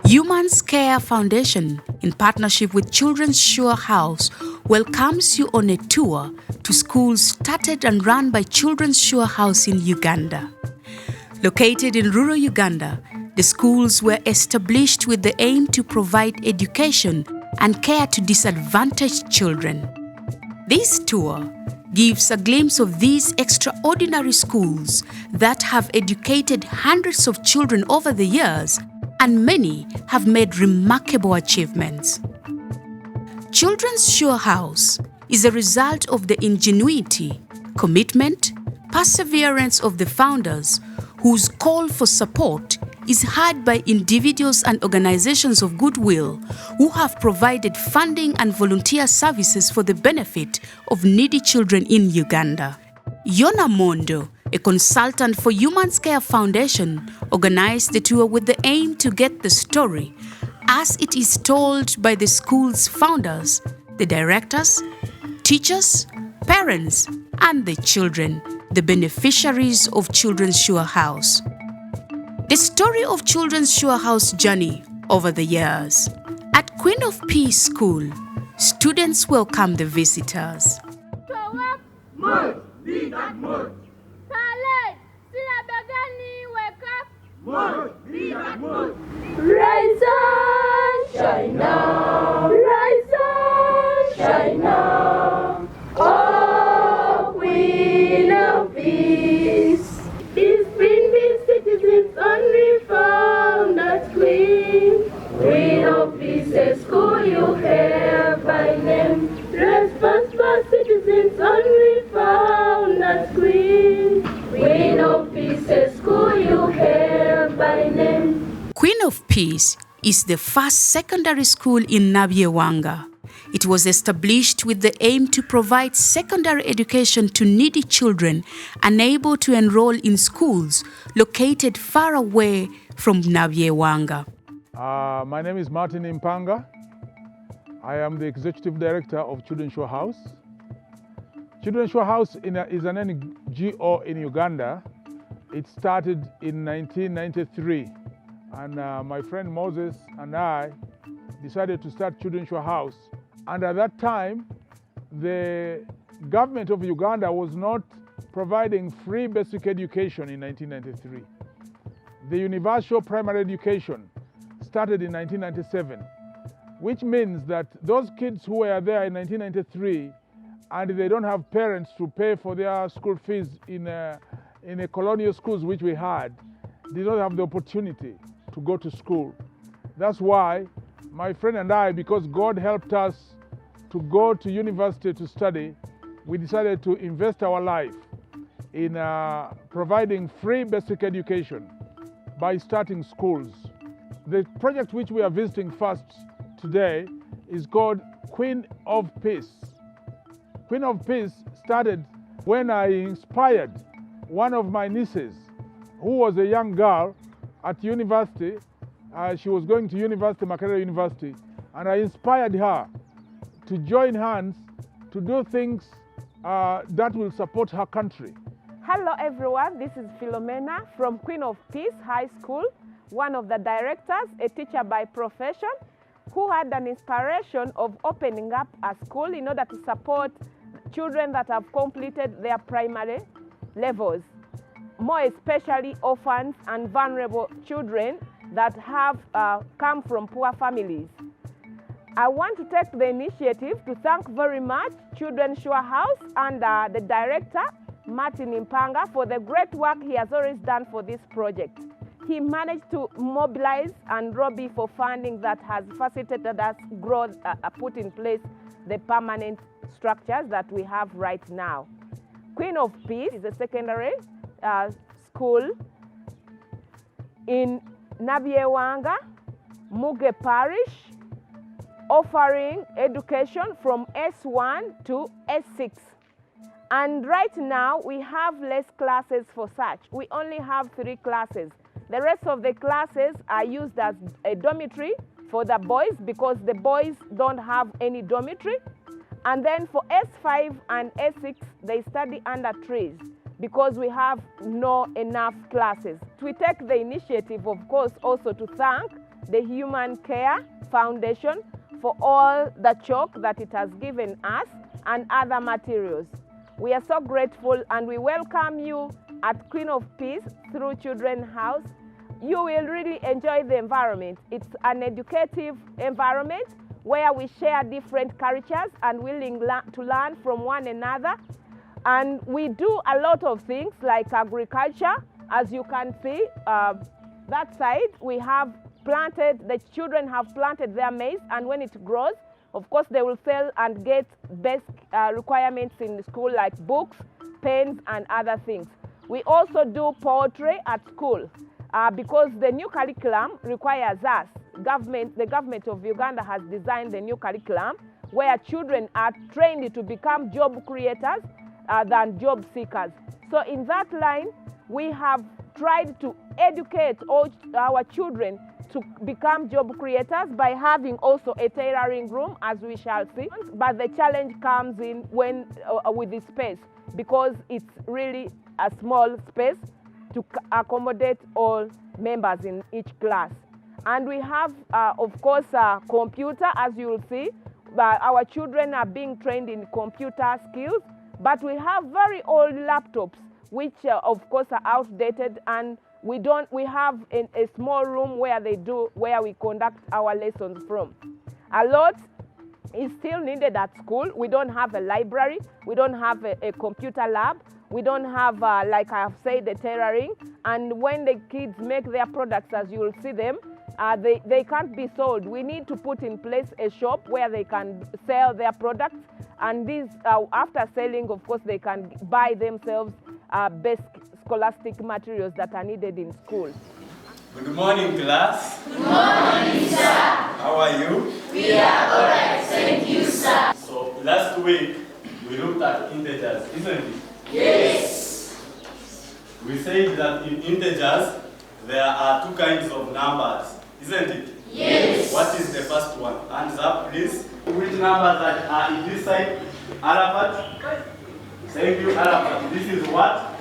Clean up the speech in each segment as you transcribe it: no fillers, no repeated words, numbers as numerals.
Human's Care Foundation, in partnership with Children's Sure House, welcomes you on a tour to schools started and run by Children's Sure House in Uganda. Located in rural Uganda, the schools were established with the aim to provide education and care to disadvantaged children. This tour gives a glimpse of these extraordinary schools that have educated hundreds of children over the years, and many have made remarkable achievements. Children's Sure House is a result of the ingenuity, commitment, perseverance of the founders, whose call for support is heard by individuals and organizations of goodwill who have provided funding and volunteer services for the benefit of needy children in Uganda. Yono Mondo, a consultant for Human's Care Foundation, organized the tour with the aim to get the story as it is told by the school's founders, the directors, teachers, parents, and the children, the beneficiaries of Children's Sure House. The story of Children's Sure House journey over the years. At Queen of Peace School, students welcome the visitors. Rise and shine now, rise and shine now, oh Queen of Peace. These Queen citizens only found that Queen of Peace, a school you have by name. Responsible citizens only found that Queen of Peace, a school you have by name. Queen of Peace is the first secondary school in Chiwangala. It was established with the aim to provide secondary education to needy children unable to enroll in schools located far away from Chiwangala. My name is Martin Mpanga. I am the Executive Director of Children's Sure House. Children's Sure House is an NGO in Uganda. It started in 1993. And my friend Moses and I decided to start Children's Sure House. And at that time, the government of Uganda was not providing free basic education in 1993. The universal primary education started in 1997, which means that those kids who were there in 1993 and they don't have parents to pay for their school fees in a colonial schools which we had, did not have the opportunity to go to school. That's why my friend and I, because God helped us to go to university to study, we decided to invest our life in providing free basic education by starting schools. The project which we are visiting first today is called Queen of Peace. Queen of Peace started when I inspired one of my nieces, who was a young girl at university. She was going to university, Makerere University, and I inspired her to join hands to do things that will support her country. Hello everyone, this is Philomena from Queen of Peace High School, one of the directors, a teacher by profession, who had an inspiration of opening up a school in order to support children that have completed their primary levels, more especially orphans and vulnerable children that have come from poor families. I want to take the initiative to thank very much Children's Sure House and the director, Martin Mpanga, for the great work he has always done for this project. He managed to mobilize and lobby for funding that has facilitated us grow, put in place the permanent structures that we have right now. Queen of Peace is a secondary school in Chiwangala, Muge Parish, offering education from S1 to S6. And right now we have less classes for such. We only have 3 classes. The rest of the classes are used as a dormitory for the boys because the boys don't have any dormitory. And then for S5 and S6, they study under trees because we have no enough classes. We take the initiative, of course, also to thank the Human Care Foundation for all the chalk that it has given us and other materials. We are so grateful and we welcome you at Queen of Peace through Children's House. You will really enjoy the environment. It's an educative environment where we share different cultures and willing to learn from one another. And we do a lot of things like agriculture. As you can see, that side we have planted, the children have planted their maize, and when it grows, of course they will sell and get basic requirements in school like books, pens and other things. We also do poetry at school because the new curriculum requires us. The government of Uganda has designed the new curriculum where children are trained to become job creators than job seekers. So in that line, we have tried to educate all our children to become job creators by having also a tailoring room, as we shall see. But the challenge comes in when with the space, because it's really a small space to accommodate all members in each class. And we have, of course, a computer, as you will see. Our children are being trained in computer skills, but we have very old laptops, which of course are outdated, and we have a small room where we conduct our lessons from. A lot is still needed at school. We don't have a library, we don't have a computer lab, we don't have, like I have said, the tailoring. And when the kids make their products, as you will see them, they can't be sold. We need to put in place a shop where they can sell their products, and these, after selling, of course, they can buy themselves basic scholastic materials that are needed in school. Good morning, class. Good morning, sir. How are you? We are all right, thank you, sir. So last week we looked at integers, isn't it? Yes. We said that in integers there are two kinds of numbers, isn't it? Yes. What is the first one? Hands up, please. Which numbers that are in this side? Arafat? Thank you, Arafat. This is what?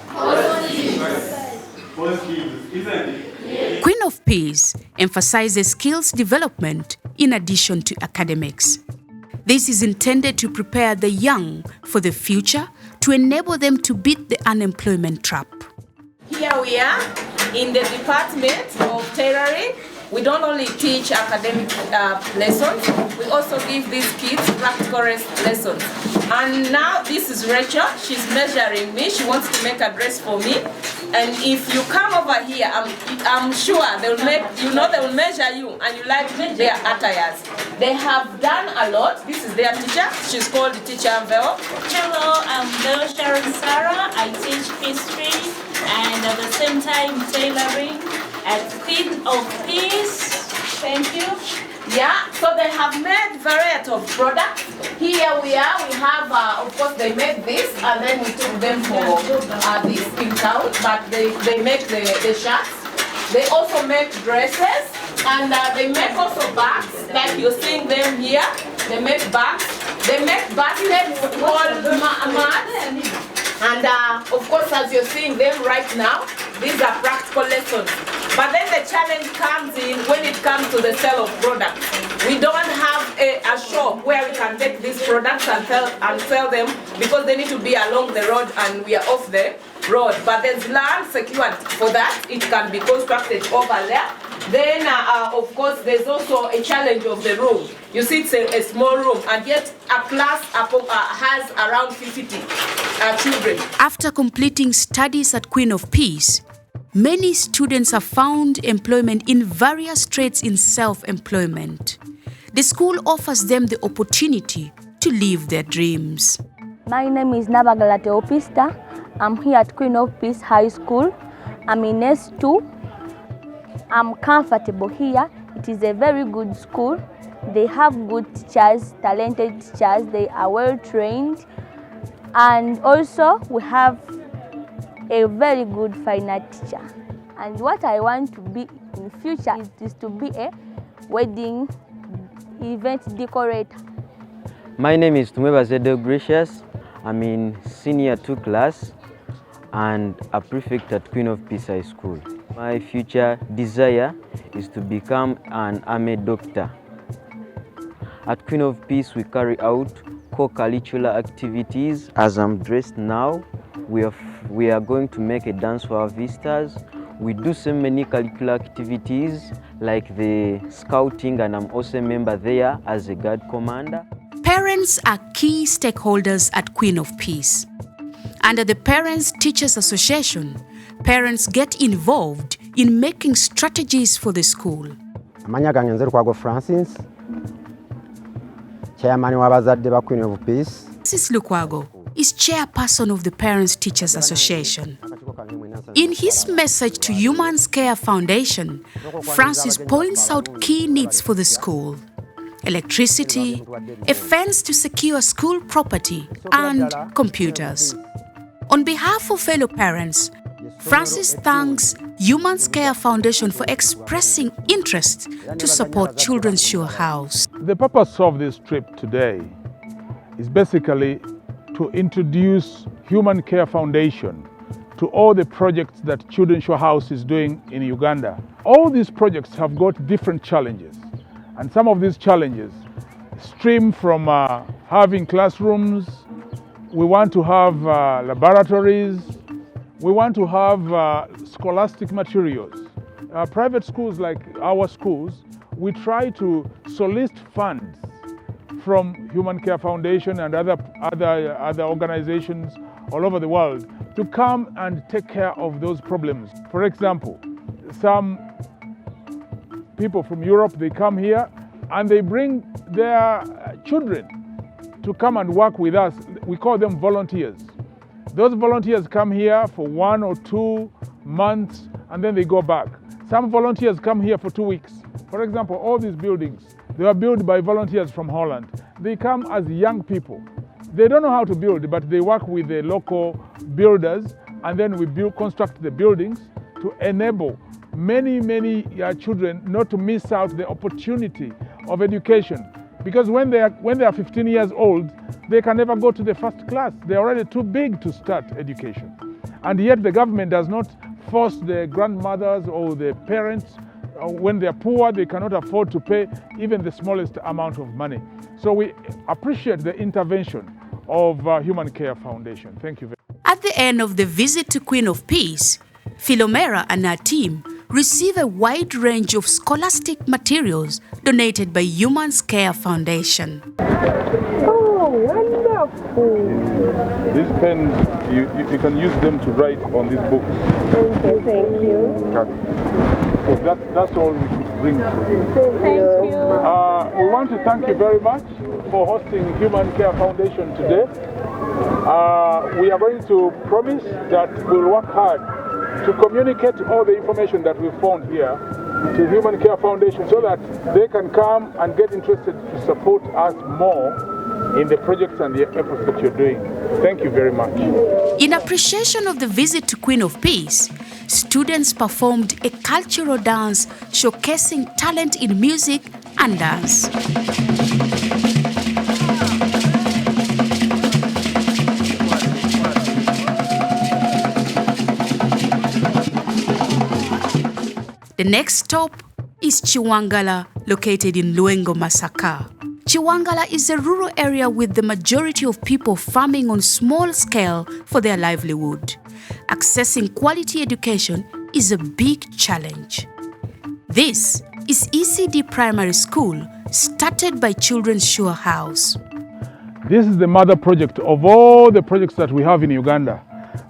Positive, isn't it? Yes. Queen of Peace emphasizes skills development in addition to academics. This is intended to prepare the young for the future, to enable them to beat the unemployment trap. Here we are in the department of tailoring. We don't only teach academic lessons, we also give these kids practical lessons. And now this is Rachel, she's measuring me, she wants to make a dress for me. And if you come over here, I'm sure they will measure you and you like their attires. They have done a lot. This is their teacher, she's called Teacher Veo. Hello, I'm Veo Sharon Sarah. I teach history and at the same time tailoring at Queen of Peace. Thank you. Yeah, so they have made variety of products. Here we are, we have, of course, they made this, and then we took them for the skin count, but they make the shirts. They also make dresses, and they make also bags, like you're seeing them here. They make bags. They make baskets called mats. And of course, as you're seeing them right now, these are practical lessons. But then the challenge comes in when it comes to the sale of products. We don't have a shop where we can take these products and sell them, because they need to be along the road and we are off the road. But there's land secured for that. It can be constructed over there. Then, of course, there's also a challenge of the room. You see, it's a small room, and yet a class has around 50 children. After completing studies at Queen of Peace, many students have found employment in various trades in self-employment. The school offers them the opportunity to live their dreams. My name is Nabagala Teopista. I'm here at Queen of Peace High School. I'm in S2. I'm comfortable here. It is a very good school. They have good teachers, talented teachers. They are well trained. And also we have a very good fine art teacher. And what I want to be in future is to be a wedding event decorator. My name is Tumeba Zedo Gracious. I'm in Senior 2 class and a prefect at Queen of Peace High School. My future desire is to become an army doctor. At Queen of Peace, we carry out co-curricular activities. As I'm dressed now, we are going to make a dance for our visitors. We do so many curricular activities like the scouting, and I'm also a member there as a guard commander. Parents are key stakeholders at Queen of Peace. Under the Parents Teachers Association, parents get involved in making strategies for the school. Amanya gange nze Lukwago Francis, chairman w'abazadde ba Queen of Peace. Mrs. Lukwago is chairperson of the Parents Teachers Association. In his message to Human's Care Foundation, Francis points out key needs for the school: electricity, a fence to secure school property, and computers. On behalf of fellow parents, Francis thanks Human's Care Foundation for expressing interest to support Children's Sure House. The purpose of this trip today is basically to introduce Human Care Foundation to all the projects that Children's Sure House is doing in Uganda. All these projects have got different challenges, and some of these challenges stem from having classrooms. We want to have laboratories. We want to have scholastic materials. Private schools like our schools, we try to solicit funds from Human Care Foundation and other organizations all over the world to come and take care of those problems. For example, some people from Europe, they come here and they bring their children to come and work with us. We call them volunteers. Those volunteers come here for 1 or 2 months and then they go back. Some volunteers come here for 2 weeks. For example, all these buildings, they were built by volunteers from Holland. They come as young people. They don't know how to build, but they work with the local builders, and then we construct the buildings to enable many children not to miss out the opportunity of education. Because when they are 15 years old, they can never go to the first class. They're already too big to start education. And yet the government does not force the grandmothers or the parents. When they're poor, they cannot afford to pay even the smallest amount of money. So we appreciate the intervention of Human Care Foundation. Thank you very much. At the end of the visit to Queen of Peace, Philomena and her team receive a wide range of scholastic materials donated by Human's Care Foundation. Oh, wonderful. These pens, you can use them to write on these books. Thank you. So that's all we could bring. Thank you. We want to thank you very much for hosting Human Care Foundation today. We are going to promise that we'll work hard to communicate all the information that we found here to Human Care Foundation so that they can come and get interested to support us more in the projects and the efforts that you're doing. Thank you very much. In appreciation of the visit to Queen of Peace, students performed a cultural dance showcasing talent in music and dance. The next stop is Chiwangala, located in Luengo, Masaka. Chiwangala is a rural area with the majority of people farming on small scale for their livelihood. Accessing quality education is a big challenge. This is ECD Primary School, started by Children's Sure House. This is the mother project of all the projects that we have in Uganda.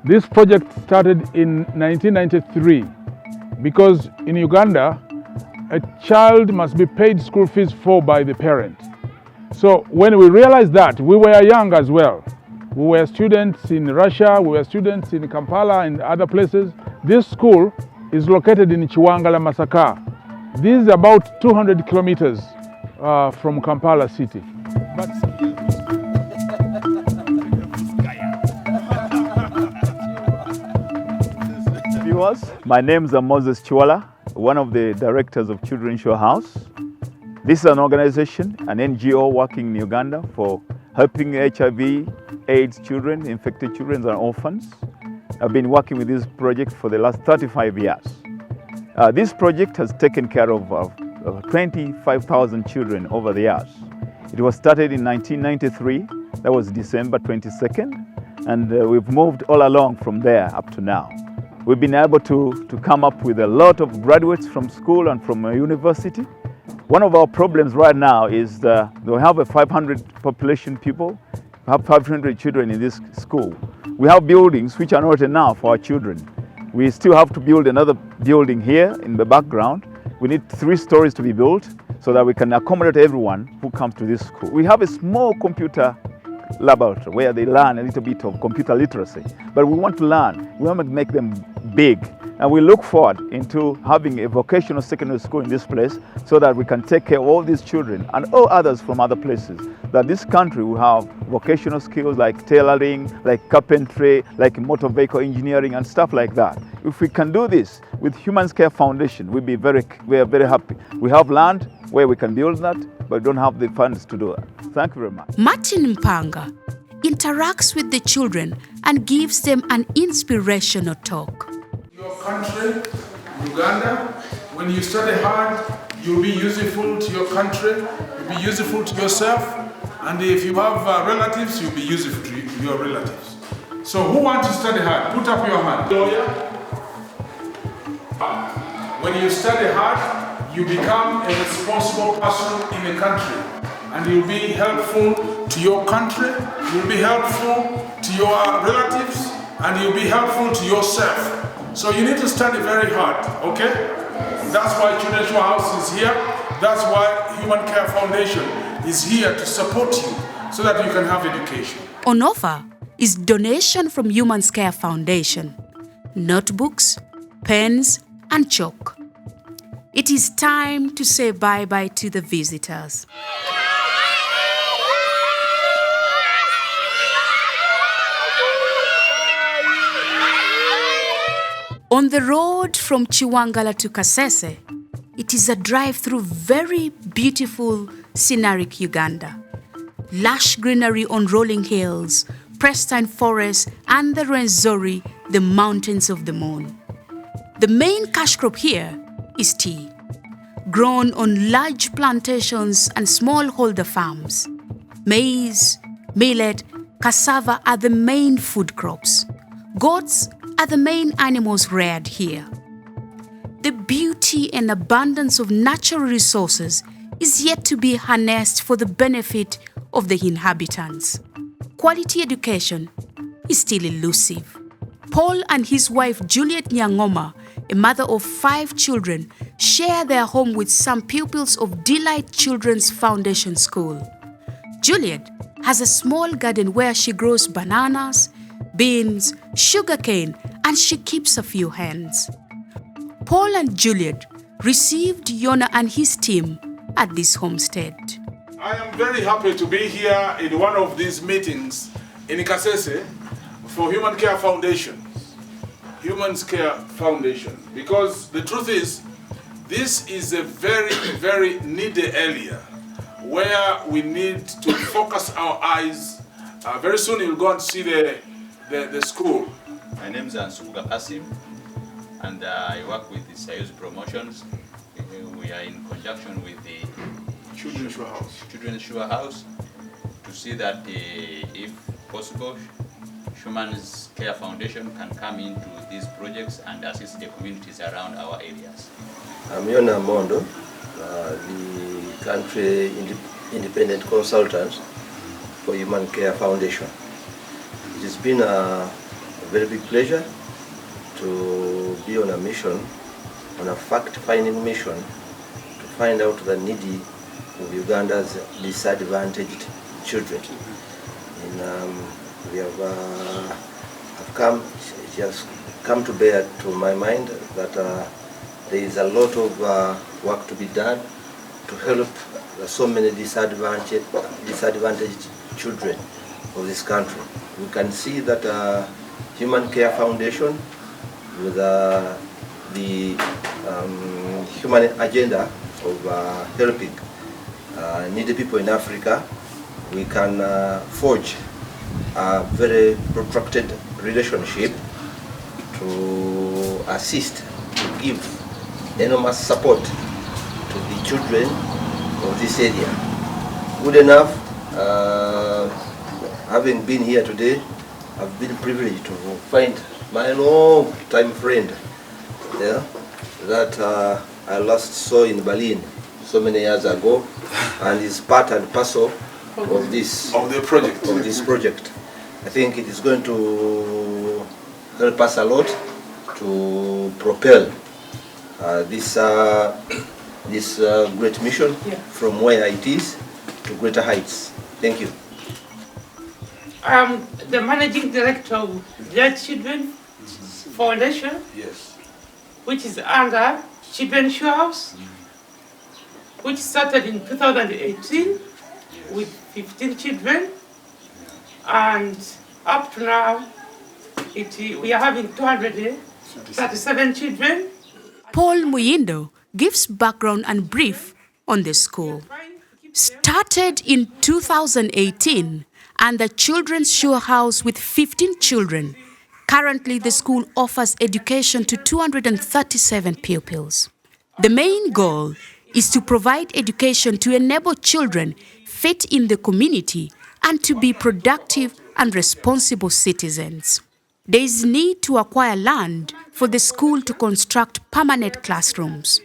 This project started in 1993 because in Uganda, a child must be paid school fees for by the parent. So when we realized that, we were young as well. We were students in Russia, we were students in Kampala and other places. This school is located in Chiwangala, Masaka. This is about 200 kilometers from Kampala city. Viewers, my name is Moses Chiwala, one of the directors of Children's Sure House. This is an organization, an NGO working in Uganda for helping HIV, AIDS children, infected children and orphans. I've been working with this project for the last 35 years. This project has taken care of 25,000 children over the years. It was started in 1993, that was December 22nd, and we've moved all along from there up to now. We've been able to come up with a lot of graduates from school and from university. One of our problems right now is we have a 500 population people, we have 500 children in this school. We have buildings which are not enough for our children. We still have to build another building here in the background. We need 3 stories to be built so that we can accommodate everyone who comes to this school. We have a small computer laboratory where they learn a little bit of computer literacy, but we want to learn, we want to make them big, and we look forward into having a vocational secondary school in this place so that we can take care of all these children and all others from other places, that this country will have vocational skills like tailoring, like carpentry, like motor vehicle engineering and stuff like that. If we can do this with Human Care Foundation, we are very happy. We have land where we can build that, but we don't have the funds to do that. Thank you very much. Martin Mpanga interacts with the children and gives them an inspirational talk. Your country, Uganda, when you study hard, you'll be useful to your country, you'll be useful to yourself, and if you have relatives, you'll be useful to your relatives. So who wants to study hard? Put up your hand. Lawyer. When you study hard, you become a responsible person in the country, and you'll be helpful to your country, you'll be helpful to your relatives, and you'll be helpful to yourself. So you need to study very hard, okay? That's why Children's House is here. That's why Human Care Foundation is here to support you so that you can have education. On offer is donation from Human Care Foundation, notebooks, pens, and chalk. It is time to say bye-bye to the visitors. On the road from Chiwangala to Kasese, it is a drive through very beautiful scenic Uganda. Lush greenery on rolling hills, pristine forests, and the Rwenzori, the mountains of the moon. The main cash crop here is tea, grown on large plantations and smallholder farms. Maize, millet, cassava are the main food crops. Goats are the main animals reared here. The beauty and abundance of natural resources is yet to be harnessed for the benefit of the inhabitants. Quality education is still elusive. Paul and his wife Juliet Nyangoma, a mother of 5 children, share their home with some pupils of Delight Children's Foundation School. Juliet has a small garden where she grows bananas, beans, sugarcane, and she keeps a few hens. Paul and Juliet received Yono and his team at this homestead. I am very happy to be here in one of these meetings in Kasese for Human Care Foundation. Human Care Foundation, because the truth is, this is a very, very needy area where we need to focus our eyes. Very soon you'll go and see the school. My name is Ansubuga Kasim, and I work with the Sayus Promotions. We are in conjunction with the Children's Shua House to see that if possible, Human Care Foundation can come into these projects and assist the communities around our areas. I'm Yono Mondo, the country independent consultant for Human Care Foundation. It has been a very big pleasure to be on a mission, on a fact-finding mission, to find out the needy of Uganda's disadvantaged children. It has come to bear to my mind that there is a lot of work to be done to help so many disadvantaged children of this country. We can see that Human Care Foundation, with the human agenda of helping needy people in Africa, we can forge a very protracted relationship to assist, to give enormous support to the children of this area. Good enough, having been here today, I've been privileged to find my long-time friend there that I last saw in Berlin so many years ago, and is part and parcel of this project. I think it is going to help us a lot to propel this great mission from where it is to greater heights. Thank you. I'm the managing director of the Children Foundation, which is under Children's House, which started in 2018 with 15 children, and up to now we are having 237 children. Paul Muyindo gives background and brief on the school. Started in 2018 and the Children's Shore House with 15 children. Currently, the school offers education to 237 pupils. The main goal is to provide education to enable children fit in the community and to be productive and responsible citizens. There is need to acquire land for the school to construct permanent classrooms.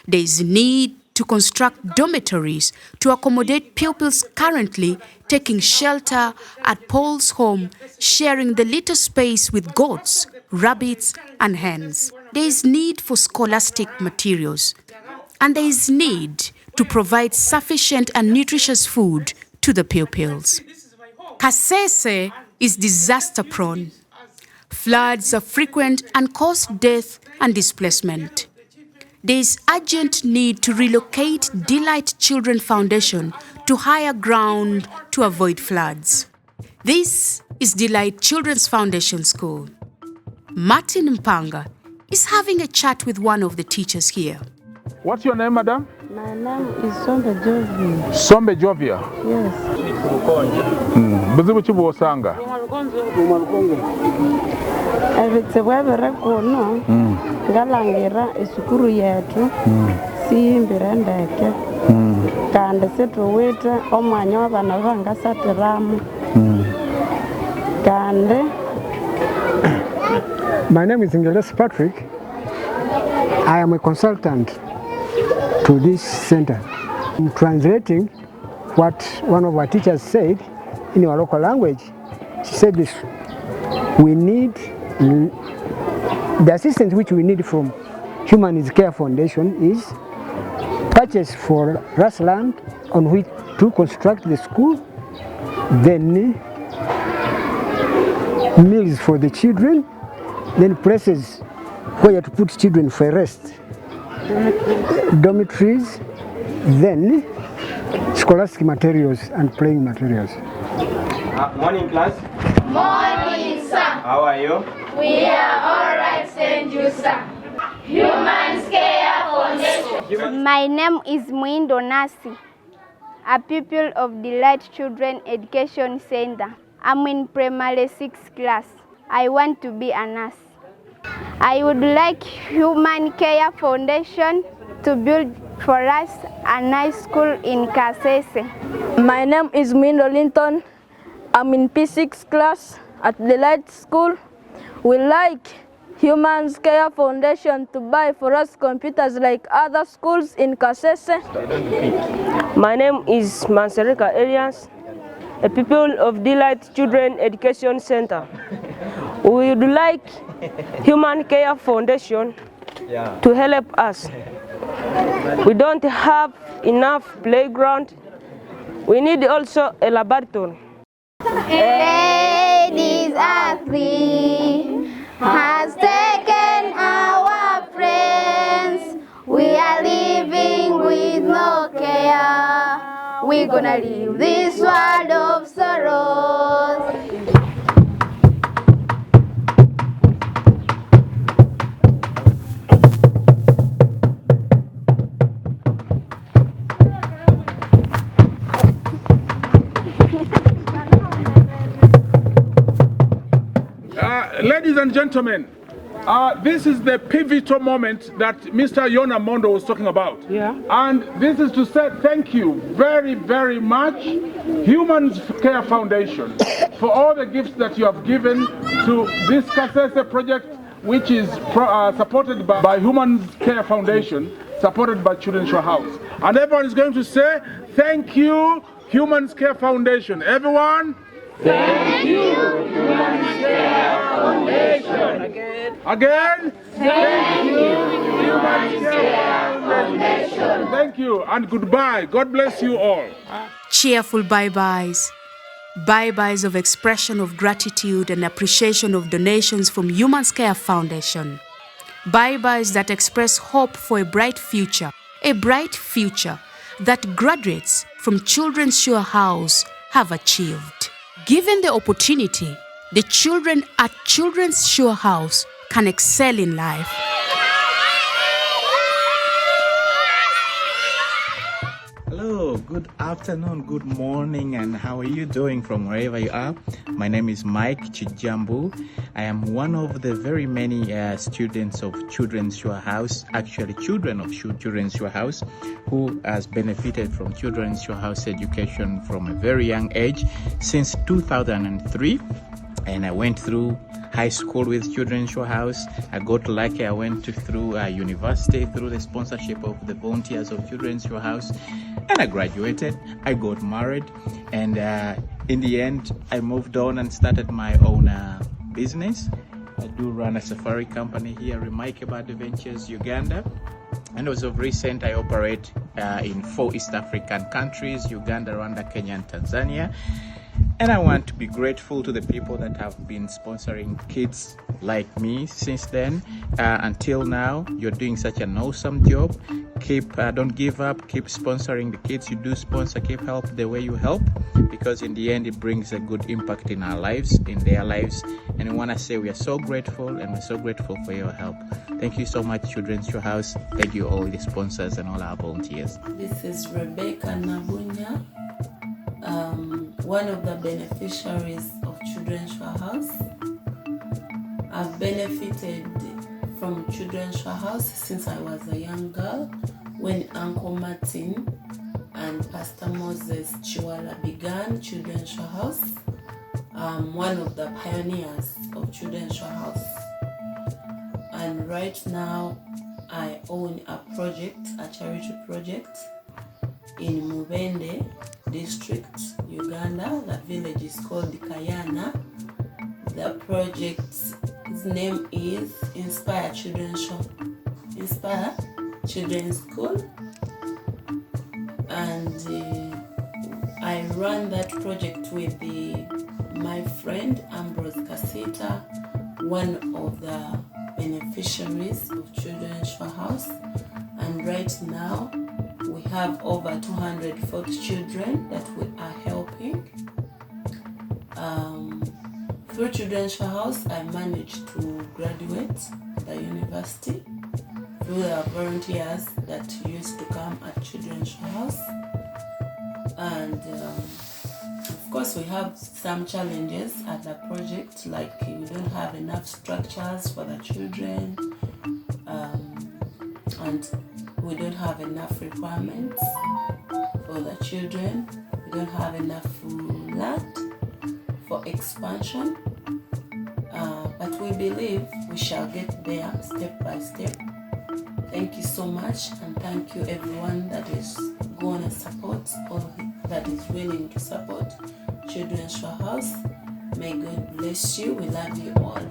There is need to construct dormitories to accommodate pupils currently taking shelter at Paul's home, sharing the little space with goats, rabbits, and hens. There is need for scholastic materials, and there is need to provide sufficient and nutritious food to the pupils. Kasese is disaster-prone. Floods are frequent and cause death and displacement. There is urgent need to relocate Delight Children Foundation to higher ground to avoid floods. This is Delight Children's Foundation School. Martin Mpanga is having a chat with one of the teachers here. What's your name, madam? My name is Sombe Jovia. Sombe Jovia? Yes. Buzibu chibu osanga? Ebitsebwebere kuno ngalangira esukuru yetu siyimbire ndeke kandi situwite omwanya w'abana bangasatiramu kandi. My name is Ingeles Patrick. I am a consultant to this center. I'm translating what one of our teachers said in our local language. She said this: we need the assistance which we need from Human Care Foundation is purchase for us land on which to construct the school, then meals for the children, then places where to put children for rest, dormitories, then scholastic materials and playing materials. Morning, class. Morning, sir. How are you? We are all right, thank you, sir. Human Care Foundation. My name is Muindo Nasi, a pupil of Delight Children Education Center. I'm in primary 6th class. I want to be a nurse. I would like Human Care Foundation to build for us a nice school in Kasese. My name is Muindo Linton. I'm in P6 class at Delight School. We like Human Care Foundation to buy for us computers like other schools in Kasese. My name is Manserika Elias, a pupil of Delight Children Education Center. We would like Human Care Foundation to help us. We don't have enough playground. We need also a laboratory. Ladies are free, has taken our friends. We are living with no care. We're gonna leave this world of sorrows. Ladies and gentlemen, This is the pivotal moment that Mr. Yono Mondo was talking about. Yeah. And this is to say thank you very, very much, Human Care Foundation, for all the gifts that you have given to this Kasese project, which is supported by Human Care Foundation, supported by Children's Show House. And everyone is going to say, thank you, Human Care Foundation. Everyone? Thank you, Human Care Foundation. Again? Thank you, Human Care Foundation. Thank you and goodbye. God bless you all. Cheerful bye-byes. Bye-byes of expression of gratitude and appreciation of donations from Human Care Foundation. Bye-byes that express hope for a bright future that graduates from Children's Show House have achieved. Given the opportunity, the children at Children's Show House can excel in life. Hello, good afternoon, good morning, and how are you doing from wherever you are? My name is Mike Chijambu. I am one of the very many students of Children's Show House, actually children of Children's Show House, who has benefited from Children's Show House education from a very young age since 2003. And I went through high school with Children's Show House. I got lucky. I went through university through the sponsorship of the volunteers of Children's Show House, and I graduated. I got married, and in the end, I moved on and started my own business. I do run a safari company here, Remarkable Adventures, Uganda. And as of recent, I operate in 4 East African countries: Uganda, Rwanda, Kenya, and Tanzania. And I want to be grateful to the people that have been sponsoring kids like me since then until now. You're doing such an awesome job. Don't give up. Keep sponsoring the kids you do sponsor. Keep help the way you help, because in the end it brings a good impact in our lives, in their lives. And I want to say we are so grateful, and we're so grateful for your help. Thank you so much, Children's Show House. Thank you all the sponsors and all our volunteers. This is Rebecca Nabunya, one of the beneficiaries of Children's Show House. I've benefited from Children's Show House since I was a young girl, when Uncle Martin and Pastor Moses Chiwangala began Children's Show House. One of the pioneers of Children's Show House. And right now I own a project, a charity project in Mubende district, Uganda. The village is called Kayana. The project's name is Inspire Children's School, and I run that project with my friend Ambrose Kasita, one of the beneficiaries of Children's Show House. And right now we have over 240 children that we are helping. Through Children's Show House, I managed to graduate the university through the volunteers that used to come at Children's Show House. And of course, we have some challenges at the project, like we don't have enough structures for the children, and we don't have enough requirements for the children. We don't have enough land for expansion, but we believe we shall get there step by step. Thank you so much, and thank you everyone that is going to support, or that is willing to support Children's Show House. May God bless you. We love you all.